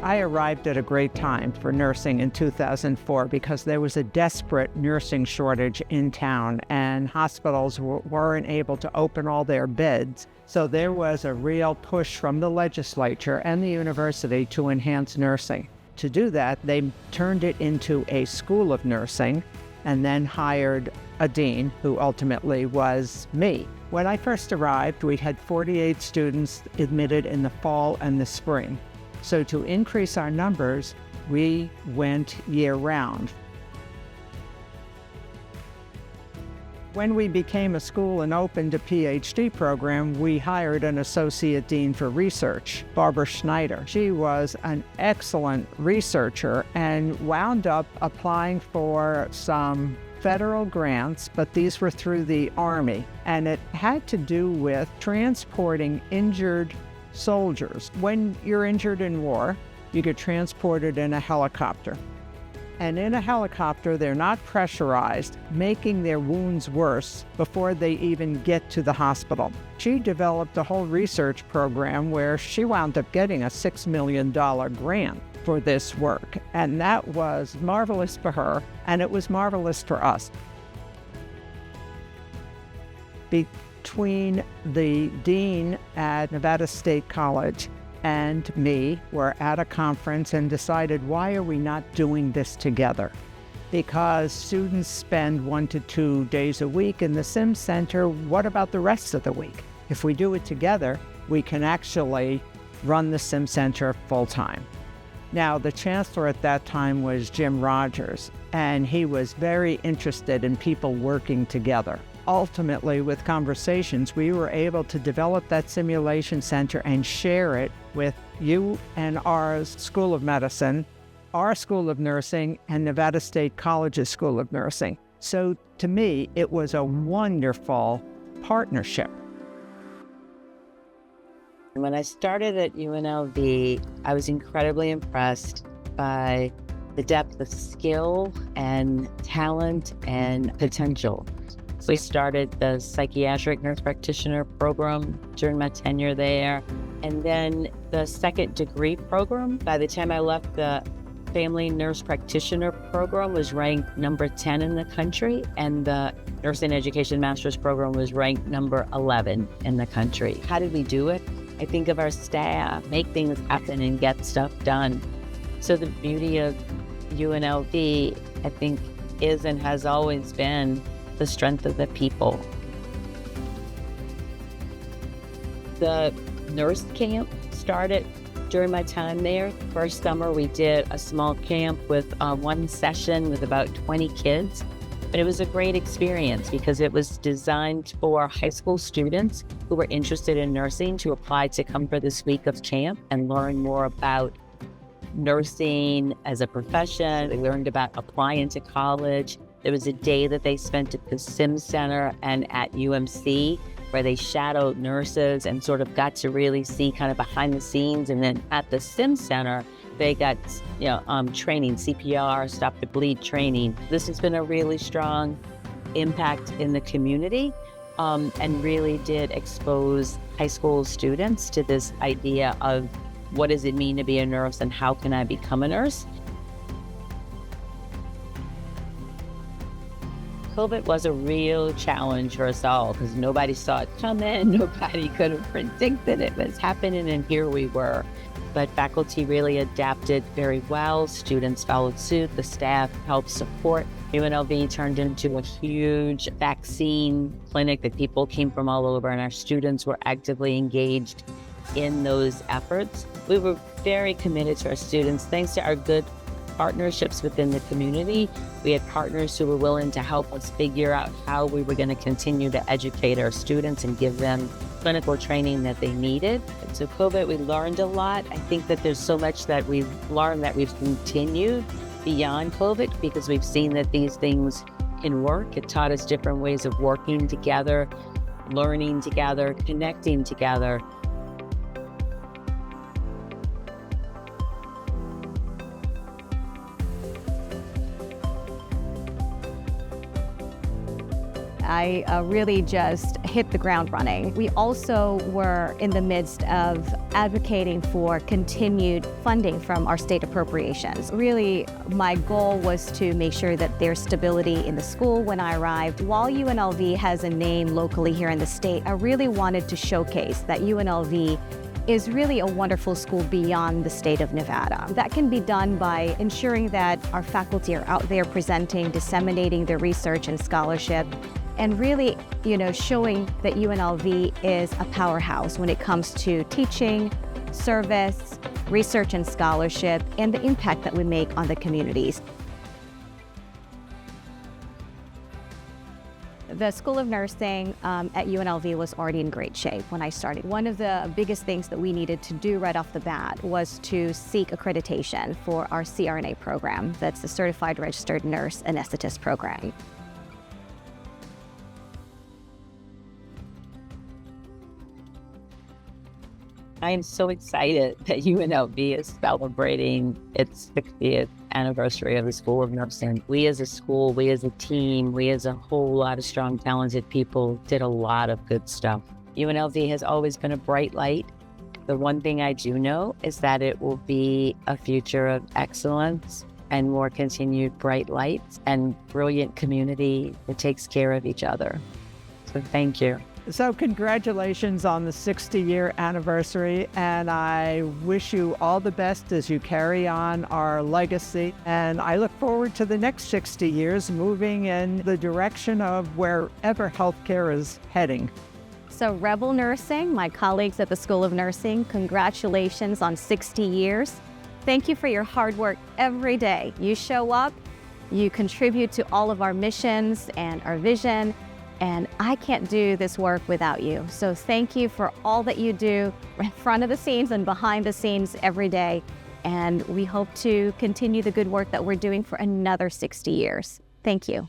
I arrived at a great time for nursing in 2004 because there was a desperate nursing shortage in town and hospitals weren't able to open all their beds. So there was a real push from the legislature and the university to enhance nursing. To do that, they turned it into a school of nursing and then hired a dean who ultimately was me. When I first arrived, we had 48 students admitted in the fall and the spring. So to increase our numbers, we went year-round. When we became a school and opened a PhD program, we hired an associate dean for research, Barbara Schneider. She was an excellent researcher and wound up applying for some federal grants, but these were through the Army, and it had to do with transporting injured soldiers. When you're injured in war, you get transported in a helicopter. And in a helicopter, they're not pressurized, making their wounds worse before they even get to the hospital. She developed a whole research program where she wound up getting a $6 million grant for this work. And that was marvelous for her, and it was marvelous for us. Between the dean at Nevada State College and me were at a conference and decided, why are we not doing this together? Because students spend 1 to 2 days a week in the Sim Center. What about the rest of the week? If we do it together, we can actually run the Sim Center full time. Now, the chancellor at that time was Jim Rogers, and he was very interested in people working together. Ultimately, with conversations, we were able to develop that simulation center and share it with UNR's School of Medicine, our School of Nursing, and Nevada State College's School of Nursing. So to me, it was a wonderful partnership. When I started at UNLV, I was incredibly impressed by the depth of skill and talent and potential. We started the psychiatric nurse practitioner program during my tenure there. And then the second degree program, by the time I left, the family nurse practitioner program was ranked number 10 in the country. And the nursing education master's program was ranked number 11 in the country. How did we do it? I think of our staff, make things happen and get stuff done. So the beauty of UNLV, I think, is and has always been the strength of the people. The nurse camp started during my time there. First summer, we did a small camp with one session with about 20 kids. But it was a great experience because it was designed for high school students who were interested in nursing to apply to come for this week of camp and learn more about nursing as a profession. They learned about applying to college. There was a day that they spent at the Sim Center and at UMC where they shadowed nurses and sort of got to really see kind of behind the scenes. And then at the Sim Center, they got, training, CPR, stop the bleed training. This has been a really strong impact in the community and really did expose high school students to this idea of what does it mean to be a nurse and how can I become a nurse? COVID was a real challenge for us all because nobody saw it coming. Nobody could have predicted it was happening, and here we were. But faculty really adapted very well. Students followed suit. The staff helped support. UNLV turned into a huge vaccine clinic that people came from all over, and our students were actively engaged in those efforts. We were very committed to our students. Thanks to our good partnerships within the community, we had partners who were willing to help us figure out how we were going to continue to educate our students and give them clinical training that they needed. And so COVID, we learned a lot. I think that there's so much that we've learned that we've continued beyond COVID because we've seen that these things can work. It taught us different ways of working together, learning together, connecting together. I really just hit the ground running. We also were in the midst of advocating for continued funding from our state appropriations. Really, my goal was to make sure that there's stability in the school when I arrived. While UNLV has a name locally here in the state, I really wanted to showcase that UNLV is really a wonderful school beyond the state of Nevada. That can be done by ensuring that our faculty are out there presenting, disseminating their research and scholarship, and really, showing that UNLV is a powerhouse when it comes to teaching, service, research and scholarship, and the impact that we make on the communities. The School of Nursing at UNLV was already in great shape when I started. One of the biggest things that we needed to do right off the bat was to seek accreditation for our CRNA program. That's the Certified Registered Nurse Anesthetist program. I am so excited that UNLV is celebrating its 60th anniversary of the School of Nursing. We as a school, we as a team, we as a whole lot of strong, talented people did a lot of good stuff. UNLV has always been a bright light. The one thing I do know is that it will be a future of excellence and more continued bright lights and brilliant community that takes care of each other. So thank you. So congratulations on the 60-year anniversary, and I wish you all the best as you carry on our legacy. And I look forward to the next 60 years moving in the direction of wherever healthcare is heading. So Rebel Nursing, my colleagues at the School of Nursing, congratulations on 60 years. Thank you for your hard work every day. You show up, you contribute to all of our missions and our vision, and I can't do this work without you. So thank you for all that you do in front of the scenes and behind the scenes every day. And we hope to continue the good work that we're doing for another 60 years. Thank you.